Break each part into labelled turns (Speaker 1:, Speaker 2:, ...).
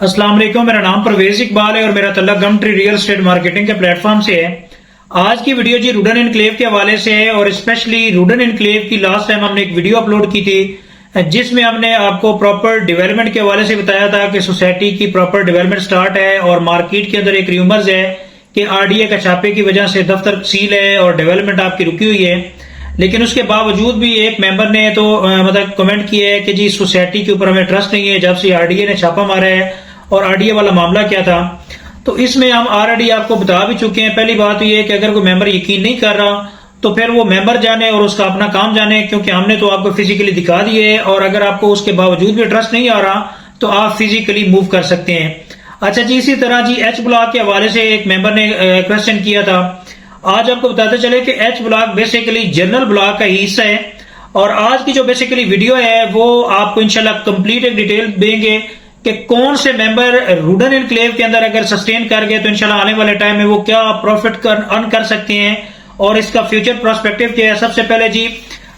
Speaker 1: अस्सलाम वालेकुम। मेरा नाम परवेज इकबाल है और मेरा तल्लुक गमट्री रियल एस्टेट मार्केटिंग के प्लेटफॉर्म से है। आज की वीडियो जी रूडन एनक्लेव के हवाले से है और स्पेशली रूडन एनक्लेव की लास्ट टाइम हमने एक वीडियो अपलोड की थी जिसमें हमने आपको प्रॉपर डेवलपमेंट के हवाले से बताया था कि सोसाइटी की प्रॉपर डेवलपमेंट स्टार्ट है और मार्केट के अंदर एक र्यूमर्स है कि आरडीए का छापे की वजह से दफ्तर सील है और डेवलपमेंट आपकी रुकी हुई है। लेकिन उसके बावजूद भी एक मेंबर ने तो मतलब कमेंट किया है कि जी सोसाइटी के ऊपर हमें ट्रस्ट नहीं है जब से आरडीए ने छापा मारा है। और आरडीए वाला मामला क्या था, तो इसमें हम ऑलरेडी आपको बता भी चुके हैं। पहली बात तो ये है कि अगर कोई मेंबर यकीन नहीं कर रहा तो फिर वो मेंबर जाने और उसका अपना काम जाने, क्योंकि हमने तो आपको फिजिकली दिखा दिए और अगर आपको उसके बावजूद भी ट्रस्ट नहीं आ रहा तो आप फिजिकली मूव कर सकते हैं। अच्छा जी, इसी तरह जी एच ब्लॉक के हवाले से एक मेंबर ने क्वेश्चन किया था। आज आपको बताते चले कि H block basically general block का हिस्सा है और आज की जो बेसिकली वीडियो है वो आपको इंशाल्लाह कंप्लीट एक डिटेल देंगे कि कौन से मेंबर रूडन एनक्लेव के अंदर अगर सस्टेन कर गए तो इंशाल्लाह आने वाले टाइम में वो क्या प्रॉफिट अर्न कर सकते हैं और इसका फ्यूचर प्रोस्पेक्टिव क्या है। सबसे पहले जी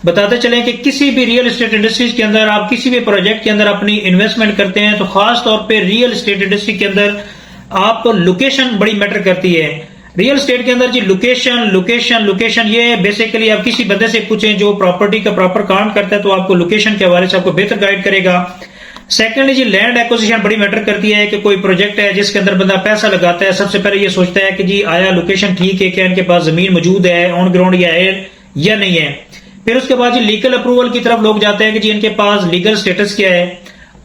Speaker 1: बताते चलें कि किसी भी रियल एस्टेट इंडस्ट्रीज के अंदर आप किसी भी प्रोजेक्ट के अंदर अपनी इन्वेस्टमेंट करते हैं तो खास तौर पे रियल एस्टेट इंडस्ट्री के अंदर आपको लोकेशन बड़ी मैटर करती है। रियल एस्टेट के अंदर जी लोकेशन लोकेशन लोकेशन ये बेसिकली आप किसी बंदे से पूछें जो प्रॉपर्टी का प्रॉपर काम करता है तो आपको लोकेशन के हवाले से आपको बेहतर गाइड करेगा। सेकेंडली जी लैंड एक्विजिशन बड़ी मैटर करती है कि कोई प्रोजेक्ट है जिसके अंदर बंदा पैसा लगाता है, सबसे पहले ये सोचता है कि जी आया लोकेशन ठीक है, क्या इनके पास जमीन मौजूद है ऑन ग्राउंड या है या नहीं है। फिर उसके बाद जी लीगल अप्रूवल की तरफ लोग जाते हैं कि जी इनके पास लीगल स्टेटस क्या है।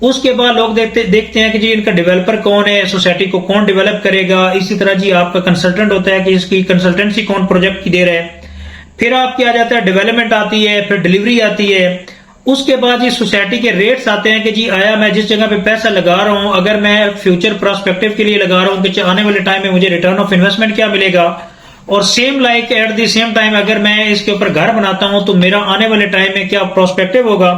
Speaker 1: उसके बाद लोग देखते हैं कि जी इनका डेवलपर कौन है, सोसाइटी को कौन डेवलप करेगा। इसी तरह जी आपका कंसल्टेंट होता है कि इसकी कंसल्टेंसी कौन प्रोजेक्ट की दे रहा है। फिर आपके आ जाता है डेवलपमेंट आती है, फिर डिलीवरी आती है। उसके बाद ये सोसाइटी के रेट्स आते हैं कि जी आया मैं जिस जगह पे पैसा लगा रहा हूं अगर मैं फ्यूचर प्रोस्पेक्टिव के लिए लगा रहा हूं कि आने वाले टाइम में मुझे रिटर्न ऑफ इन्वेस्टमेंट क्या मिलेगा। और same like at the same time अगर मैं इसके ऊपर घर बनाता हूं तो मेरा आने वाले टाइम में क्या प्रोस्पेक्टिव होगा।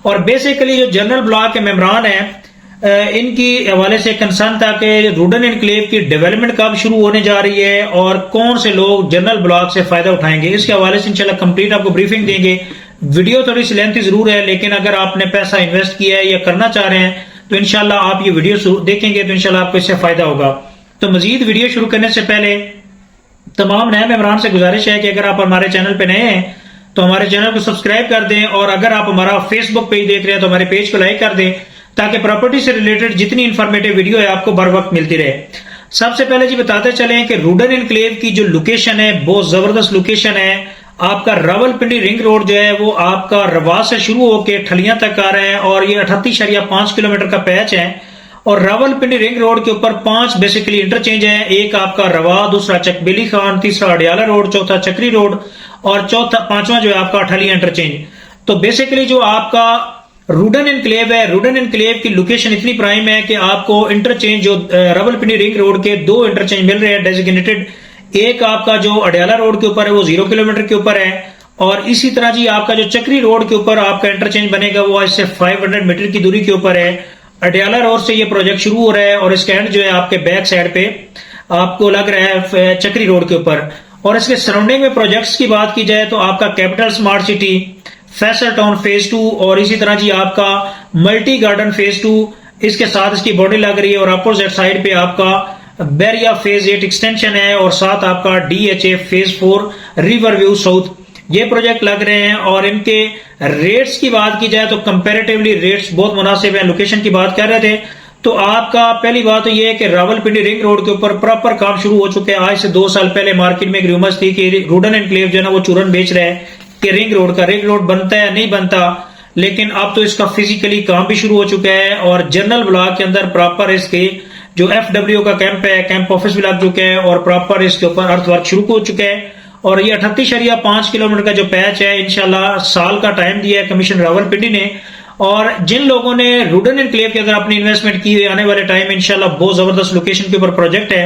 Speaker 1: और बेसिकली जो जनरल ब्लॉक के मेंबरान है इनकी हवाले से कंसर्न था कि रूडन एनक्लेव की डेवलपमेंट कब शुरू होने जा रही है और कौन से लोग जनरल ब्लॉक से फायदा उठाएंगे। इसके हवाले से इंशाल्लाह कंप्लीट आपको ब्रीफिंग देंगे। वीडियो थोड़ी सी लेंथी जरूर है लेकिन अगर आपने पैसा इन्वेस्ट किया है या करना चाह रहे हैं तो इंशाल्लाह आप ये वीडियो देखेंगे तो इंशाल्लाह आपको इससे फायदा होगा। तो मजीद वीडियो शुरू करने से पहले तमाम नए मेंबरान से गुजारिश है कि अगर आप हमारे चैनल पे नए हैं तो हमारे चैनल को सब्सक्राइब कर दें और अगर आप हमारा फेसबुक पेज देख रहे हैं तो हमारे पेज को लाइक कर दें ताकि प्रॉपर्टी से रिलेटेड जितनी इंफॉर्मेटिव वीडियो है आपको बर वक्त मिलती रहे। सबसे पहले जी बताते चलें कि रूडन एनक्लेव की जो लोकेशन है बहुत जबरदस्त लोकेशन है। आपका रावलपिंडी रिंग रोड जो है वो आपका रवा से शुरू होकर ठलियां तक आ रहा है और ये 38.5 किलोमीटर का पैच है। और रावलपिंडी रिंग रोड के ऊपर 5 बेसिकली इंटरचेंज है, एक आपका रवा, दूसरा चकबेली खान, तीसरा अडियाला रोड, चौथा चक्री रोड और पांचवा जो है आपका अठलिया इंटरचेंज। तो बेसिकली जो आपका रूडन एनक्लेव है, रूडन एनक्लेव की लोकेशन इतनी प्राइम है कि आपको इंटरचेंज जो रावलपिंडी रिंग रोड के 2 इंटरचेंज मिल रहे हैं डेजिग्नेटेड। एक आपका जो अडियाला रोड के ऊपर है वो 0 किलोमीटर के ऊपर है और इसी तरह जी आपका जो चक्री रोड के ऊपर आपका इंटरचेंज बनेगा वो इससे 500 मीटर की दूरी के ऊपर है। अडियाला रोड से ये प्रोजेक्ट शुरू हो रहा है और इसका एंड जो है आपके बैक साइड पे आपको लग रहा है चक्री रोड के ऊपर। और इसके सराउंडिंग में प्रोजेक्ट्स की बात की जाए तो आपका capital smart city, Faisal town phase 2 और इसी तरह जी आपका मल्टी गार्डन फेज 2 इसके साथ इसकी बॉडी लग रही है और अपोजिट साइड पे आपका बैरिया फेज 8 एक्सटेंशन है और साथ आपका DHA phase 4 river view south ये प्रोजेक्ट लग रहे हैं। और इनके रेट्स की बात की जाए तो कंपैरेटिवली रेट्स बहुत मुनासिब है। लोकेशन की बात कर रहे थे तो आपका पहली बात तो ये है कि रावलपिंडी रिंग रोड के ऊपर प्रॉपर काम शुरू हो चुके हैं। आज से 2 साल पहले मार्केट में एक रूमर्स थी कि रूडन एनक्लेव जो है ना वो चूरन बेच रहा है कि रिंग रोड बनता है नहीं बनता, लेकिन अब तो इसका फिजिकली काम भी शुरू हो चुका है और जनरल ब्लॉक के अंदर प्रॉपर इसके जो FW का कैंप है, कैंप ऑफिस भी लग चुके हैं और प्रॉपर इसके ऊपर अर्थ वर्क शुरू हो चुका है। और ये 38.5 किलोमीटर का जो पैच है इंशाल्लाह साल का टाइम दिया है कमीशन रावलपिंडी ने। और जिन लोगों ने रूडन एनक्लेव के अंदर अपनी इन्वेस्टमेंट की है आने वाले टाइम में इंशाल्लाह बहुत जबरदस्त लोकेशन के ऊपर प्रोजेक्ट है।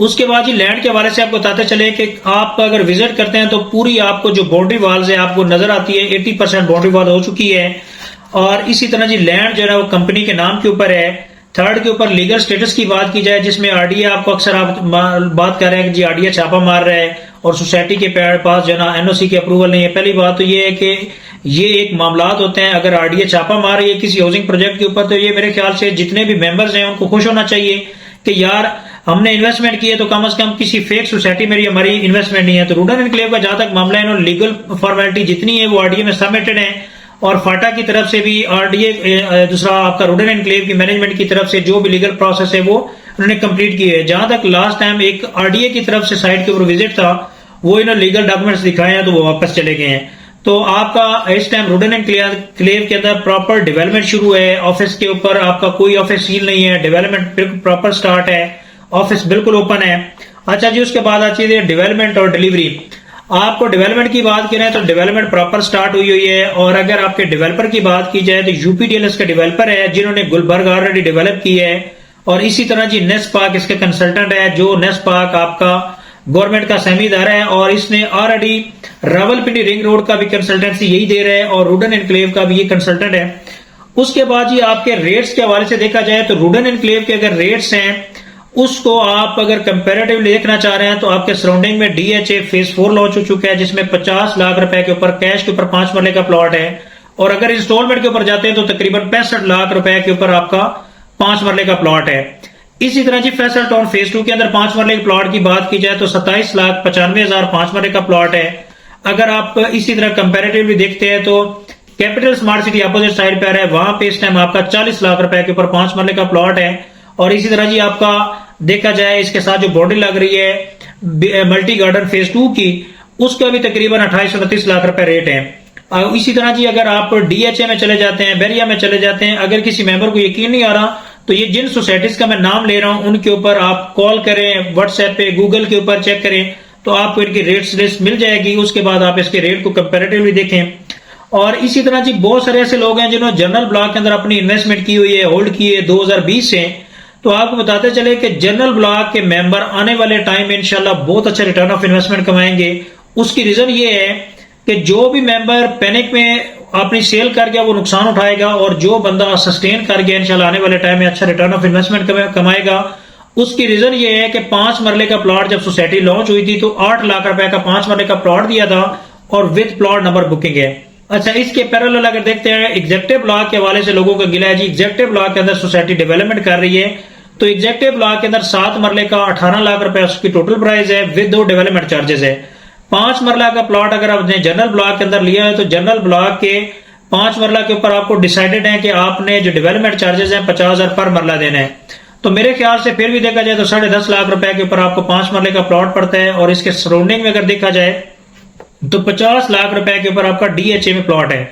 Speaker 1: उसके बाद जी लैंड के हवाले से आपको बताते चले कि आप अगर विजिट करते हैं तो पूरी आपको जो बाउंड्री वॉल्स है आपको नजर आती है, 80% बाउंड्री वॉल हो चुकी है। और इसी तरह जी लैंड जो है वो कंपनी के नाम के ऊपर है। थर्ड के ऊपर लीगल स्टेटस की बात की जाए जिसमें आरडीए आपको अक्सर आप बात कर रहे हैं कि जी आरडीए छापा मार रहा है और सोसाइटी के पास जो ना एनओसी की अप्रूवल नहीं है। पहली बात तो ये है कि ये एक मामलात होते हैं। अगर आरडीए छापा मार रही है किसी हाउसिंग प्रोजेक्ट के ऊपर, तो ये मेरे ख्याल से जितने भी मेंबर्स हैं उनको खुश होना चाहिए कि यार हमने इन्वेस्टमेंट की है तो कम से कम किसी फेक सोसाइटी में हमारी इन्वेस्टमेंट नहीं है। तो रूडन एनक्लेव का जहां तक मामला है, इन्होंने लीगल फॉर्मेलिटी जितनी है वो आरडीए में सबमिटेड है, और फाटा की तरफ से भी आरडीए दूसरा आपका रूडन एनक्लेव की मैनेजमेंट की तरफ से जो भी लीगल प्रोसेस है वो उन्होंने कंप्लीट की है। जहां तक लास्ट टाइम एक आरडीए की तरफ से साइट के ऊपर विजिट था, वो इन्होंने लीगल डॉक्यूमेंट्स दिखाए हैं तो वो वापस चले गए हैं। तो आपका इस टाइम रूडन एनक्लेव के अंदर प्रॉपर डेवलपमेंट शुरू है। ऑफिस के ऊपर आपका कोई ऑफिस सील नहीं है, डेवलपमेंट प्रॉपर स्टार्ट है, ऑफिस बिल्कुल ओपन है। अच्छा जी, उसके बाद आती है डेवलपमेंट और डिलीवरी। आपको डेवलपमेंट की बात करें तो डेवलपमेंट प्रॉपर स्टार्ट हुई है। और अगर आपके डेवलपर की बात की जाए तो यूपीडीएलएस का डेवलपर है जिन्होंने गुलबर्ग ऑलरेडी डेवलप की है। और इसी तरह जी नेस्पाक इसके कंसल्टेंट है, जो नेस्पाक आपका गवर्नमेंट का सहमी इदारा है, और इसने ऑलरेडी रावलपिंडी रिंग रोड का भी कंसल्टेंसी यही दे रहा है, और रूडन एनक्लेव का भी ये कंसल्टेंट है। उसके बाद जी आपके रेट्स के हवाले से देखा जाए तो रूडन एनक्लेव के अगर रेट्स हैं उसको आप अगर कंपैरेटिवली देखना चाह रहे हैं तो आपके सराउंडिंग में डीएचए फेज 4 लॉन्च हो चुका है, जिसमें 50 लाख रुपए के ऊपर कैश के ऊपर 5 मरले का प्लॉट है। और अगर इंस्टॉलमेंट के ऊपर जाते हैं तो तकरीबन 65 लाख रुपए के ऊपर आपका 5 मरले का प्लॉट है। इसी तरह जी फैसल टाउन फेज 2 के अंदर 5 मरले के प्लॉट की बात की जाए तो 27,95,000 5 मरले का प्लॉट है। अगर आप इसी तरह कंपैरेटिवली देखते हैं तो capital smart city opposite side पर है, वहां पे इस टाइम आपका 40 लाख रुपए के ऊपर 5 मरले का प्लॉट है। और इसी तरह जी आपका देखा जाए इसके साथ जो बॉडी लग रही है मल्टी गार्डन फेज 2 की, उसका भी तकरीबन 28-29 लाख रुपए रेट है। इसी तरह जी अगर आप डीएचए में चले जाते हैं, बेरिया में चले जाते हैं, अगर किसी मेंबर को यकीन नहीं आ रहा तो ये जिन सोसाइटीज का मैं नाम ले रहा हूं उनके ऊपर आप कॉल करें, व्हाट्सएप पे, गूगल के ऊपर चेक करें तो आपको इनकी रेट्स लिस्ट मिल जाएगी। उसके बाद आप इसके रेट को कंपेरेटिवली देखें। और इसी तरह जी बहुत सारे ऐसे लोग हैं जिन्होंने जनरल ब्लॉक के अंदर अपनी इन्वेस्टमेंट की हुई है, होल्ड की है 2020 से। तो आपको बताते चले कि जनरल ब्लॉक के मेंबर आने वाले टाइम में इंशाल्लाह बहुत अच्छा रिटर्न ऑफ इन्वेस्टमेंट कमाएंगे। उसकी रीजन ये है कि जो भी मेंबर पैनिक में अपनी सेल कर गया वो नुकसान उठाएगा, और जो बंदा सस्टेन कर गया इंशाल्लाह आने वाले टाइम में अच्छा रिटर्न ऑफ इन्वेस्टमेंट कमाएगा। उसकी रीजन ये है कि 5 मरले का प्लॉट जब सोसाइटी लॉन्च हुई थी तो 8 लाख रुपए का 5 मरले का प्लॉट दिया था, और विद प्लॉट नंबर बुकिंग है। अच्छा, इसके पैरेलल अगर देखते हैं एग्जेक्टिव ब्लॉक के हवाले से लोगों का गिला है जी, एग्जेक्टिव ब्लॉक के अंदर सोसाइटी डेवलपमेंट कर रही है। तो एग्जेक्टिव ब्लॉक के अंदर 7 मरले का 18 लाख रुपए उसकी टोटल प्राइस है, विद 2 डेवलपमेंट चार्जेस है। 5 मरला का प्लॉट अगर आपने जनरल ब्लॉक के अंदर लिया है तो जनरल ब्लॉक के 5 मरला के ऊपर आपको डिसाइडेड है कि आपने जो डेवलपमेंट चार्जेस हैं 50,000 पर मरला देना है। तो मेरे ख्याल से फिर भी देखा जाए तो 10.5 लाख रुपए के ऊपर आपको 5 मरले का प्लॉट पड़ता है। और इसके सराउंडिंग में अगर देखा जाए तो 50 लाख रुपए के ऊपर आपका डीएचए में प्लॉट है।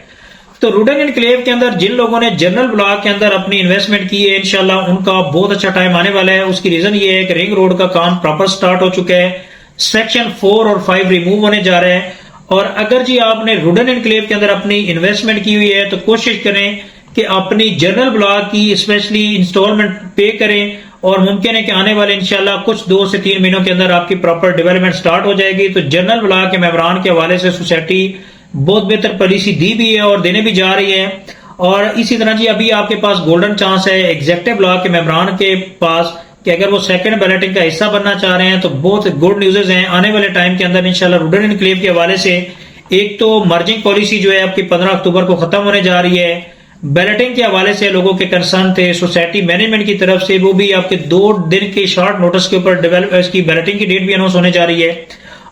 Speaker 1: तो रूडन एनक्लेव के अंदर जिन लोगों ने जनरल ब्लॉक के अंदर अपनी इन्वेस्टमेंट की है इंशाल्लाह उनका बहुत अच्छा टाइम आने वाला है। उसकी रीजन ये है कि रिंग रोड का काम प्रॉपर स्टार्ट हो चुका है, सेक्शन 4 और 5 रिमूव होने जा रहे हैं। और अगर जी आपने रूडन एनक्लेव के अंदर अपनी इन्वेस्टमेंट की हुई है तो कोशिश करें कि अपनी जनरल ब्लॉक की स्पेशली इंस्टॉलमेंट पे करें, और मुमकिन है कि आने वाले इंशाल्लाह कुछ 2 से 3 महीनों के अंदर आपकी प्रॉपर डेवलपमेंट स्टार्ट हो जाएगी। तो जनरल ब्लॉक के मेंबरान के हवाले से सोसाइटी बहुत बेहतर पॉलिसी दी भी है और देने भी जा रही है। और इसी तरह जी अभी आपके पास गोल्डन चांस है एग्जेक्टिव ब्लॉक के मेंबरान के पास कि अगर वो सेकंड बैलेटिंग का हिस्सा बनना चाह रहे हैं तो बहुत गुड न्यूज़ हैं आने वाले टाइम के अंदर इंशाल्लाह। रूडन एनक्लेव के हवाले से एक तो मर्जिंग पॉलिसी जो है आपकी 15 अक्टूबर को खत्म होने जा रही है। बैलेटिंग के हवाले से लोगों के कंसर्न थे सोसाइटी मैनेजमेंट की तरफ से, वो भी आपके 2 दिन के शॉर्ट नोटिस के ऊपर इसकी बैलेटिंग की डेट भी अनाउंस होने जा रही है।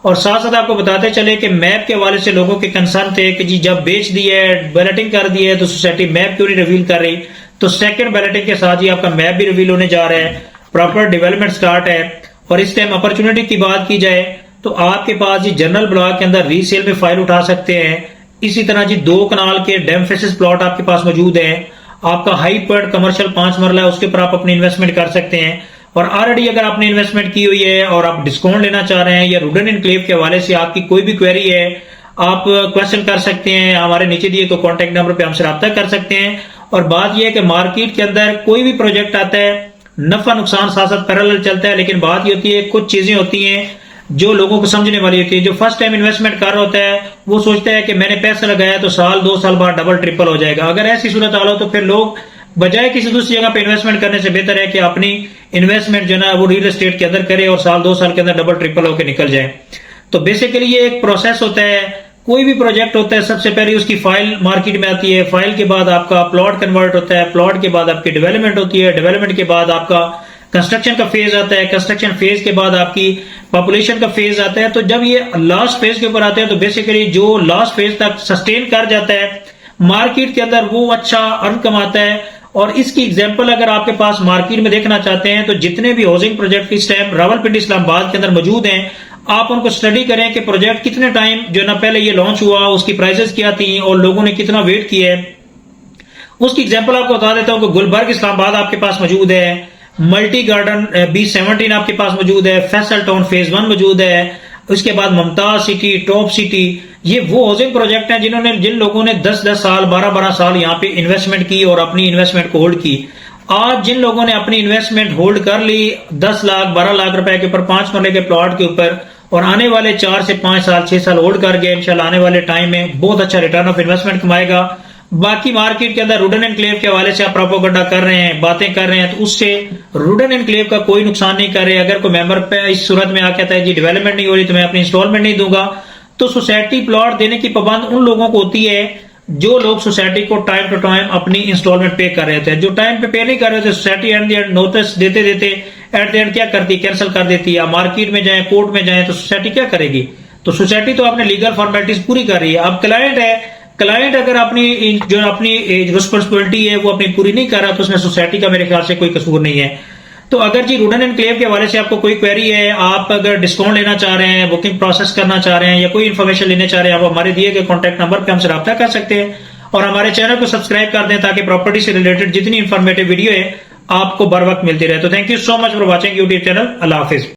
Speaker 1: और साथ साथ आपको बताते चले कि मैप के हवाले से लोगों के कंसर्न थे कि जी जब बेच दिया है, बैलेटिंग कर दी है तो सोसाइटी मैप क्यों नहीं रिवील कर रही। तो सेकंड बैलेटिंग के साथ ही आपका मैप भी रिवील होने जा रहा है, प्रॉपर डेवलपमेंट स्टार्ट है। और इस टाइम अपॉर्चुनिटी की बात की जाए तो आपके पास जी जनरल ब्लॉक के अंदर रीसेल में फाइल उठा सकते हैं। इसी तरह जी 2 कनाल के डैम फेसिस प्लॉट आपके पास मौजूद है। आपका हाई पर्ड कमर्शियल 5 मरला है, उसके ऊपर आप अपनी इन्वेस्टमेंट कर सकते हैं। और ऑलरेडी अगर आपने इन्वेस्टमेंट की हुई है और आप डिस्काउंट लेना चाह रहे हैं या रूडन एनक्लेव के हवाले से आपकी कोई भी क्वेरी है, आप क्वेश्चन कर सकते हैं, हमारे नीचे दिए तो कॉन्टेक्ट नंबर पे हमसे रब्ता कर सकते हैं। और बात यह है कि मार्केट के अंदर कोई भी प्रोजेक्ट आता है नफा नुकसान साथ साथ पैरेलल चलता है, लेकिन बात ये होती है कुछ चीजें होती हैं जो लोगों को समझने वाली होती है। जो फर्स्ट टाइम इन्वेस्टमेंट कर रहा होता है वो सोचता है कि मैंने पैसा लगाया तो साल 2 साल बाद डबल ट्रिपल हो जाएगा। अगर ऐसी सूरत हाल हो तो फिर लोग बजाय किसी दूसरी जगह पे इन्वेस्टमेंट करने से बेहतर है कि अपनी इन्वेस्टमेंट जो ना वो रियल एस्टेट के अंदर करे और साल 2 साल के अंदर डबल ट्रिपल होकर निकल जाए। तो बेसिकली ये एक प्रोसेस होता है, कोई भी प्रोजेक्ट होता है सबसे पहले उसकी फाइल मार्केट में आती है, फाइल के बाद आपका प्लॉट कन्वर्ट होता है, प्लॉट के बाद आपकी डेवलपमेंट होती है, डेवलपमेंट के बाद आपका कंस्ट्रक्शन का फेज आता है, कंस्ट्रक्शन फेज के बाद आपकी पॉपुलेशन का फेज आता है। तो जब ये लास्ट फेज के ऊपर आते हैं तो बेसिकली जो लास्ट फेज तक सस्टेन कर जाता है मार्केट के अंदर वो अच्छा अर्न कमाता है। और इसकी एग्जांपल अगर आपके पास मार्केट में देखना चाहते हैं तो जितने भी हाउसिंग प्रोजेक्ट इस टाइम रावलपिंडी इस्लामाबाद के अंदर मौजूद हैं, आप उनको स्टडी करें कि प्रोजेक्ट कितने टाइम जो ना पहले ये लॉन्च हुआ, उसकी प्राइसेस क्या थी और लोगों ने कितना वेट किया है। उसकी एग्जांपल आपको बता देता हूं कि गुलबर्ग इस्लामाबाद आपके पास मौजूद है, मल्टी गार्डन B17 आपके पास मौजूद है, फैसल टाउन फेज 1 मौजूद है, उसके बाद मुमताज सिटी, टॉप सिटी। ये वो हाउसिंग प्रोजेक्ट हैं जिन लोगों ने 10-10 साल 12-12 साल यहाँ पे इन्वेस्टमेंट की और अपनी इन्वेस्टमेंट को होल्ड की। आज जिन लोगों ने अपनी इन्वेस्टमेंट होल्ड कर ली 10 लाख 12 लाख रुपए के ऊपर 5 मरले के प्लॉट के ऊपर और आने वाले 4 से 5 साल 6 साल होल्ड कर गए, इंशाल्लाह आने वाले टाइम में बहुत अच्छा रिटर्न ऑफ इन्वेस्टमेंट कमाएगा। बाकी मार्केट के अंदर रुडन एनक्लेव के हवाले से आप प्रोपेगेंडा कर रहे हैं, बातें कर रहे हैं, तो उससे रुडन एनक्लेव का कोई नुकसान नहीं कर रहे। अगर कोई मेंबर पे इस सूरत में आके कहता है जी डेवलपमेंट नहीं हो रही तो मैं अपनी इंस्टॉलमेंट नहीं दूंगा, तो सोसाइटी प्लॉट देने की पाबंद उन लोगों को होती है जो लोग सोसाइटी को टाइम टू टाइम अपनी इंस्टॉलमेंट पे कर रहे थे। जो टाइम पे नहीं कर रहे थे society at the end notice देते देते एट द एंड क्या करती है, कैंसिल कर देती है। मार्केट में जाए, कोर्ट में जाए तो सोसाइटी क्या करेगी? तो सोसाइटी तो अपने लीगल फॉर्मेलिटीज पूरी कर रही है। अब क्लाइंट है, क्लाइंट अगर अपनी रिस्पॉन्सिबिलिटी है वो अपनी पूरी नहीं कर रहा तो उसमें सोसाइटी का मेरे ख्याल से कोई कसूर नहीं है। तो अगर जी रुडन एनक्लेव के हवाले से आपको कोई क्वेरी है, आप अगर डिस्काउंट लेना चाह रहे हैं, बुकिंग प्रोसेस करना चाह रहे हैं या कोई इन्फॉर्मेशन लेना चाह रहे हैं, आप हमारे दिए गए कॉन्टैक्ट नंबर पे हमसे रब्ता कर सकते हैं और हमारे चैनल को सब्सक्राइब कर दें ताकि प्रॉपर्टी से रिलेटेड जितनी इंफॉर्मेटिव वीडियो है आपको बर वक्त मिलती रहे। तो thank you so much for watching YouTube channel. Allah Hafiz.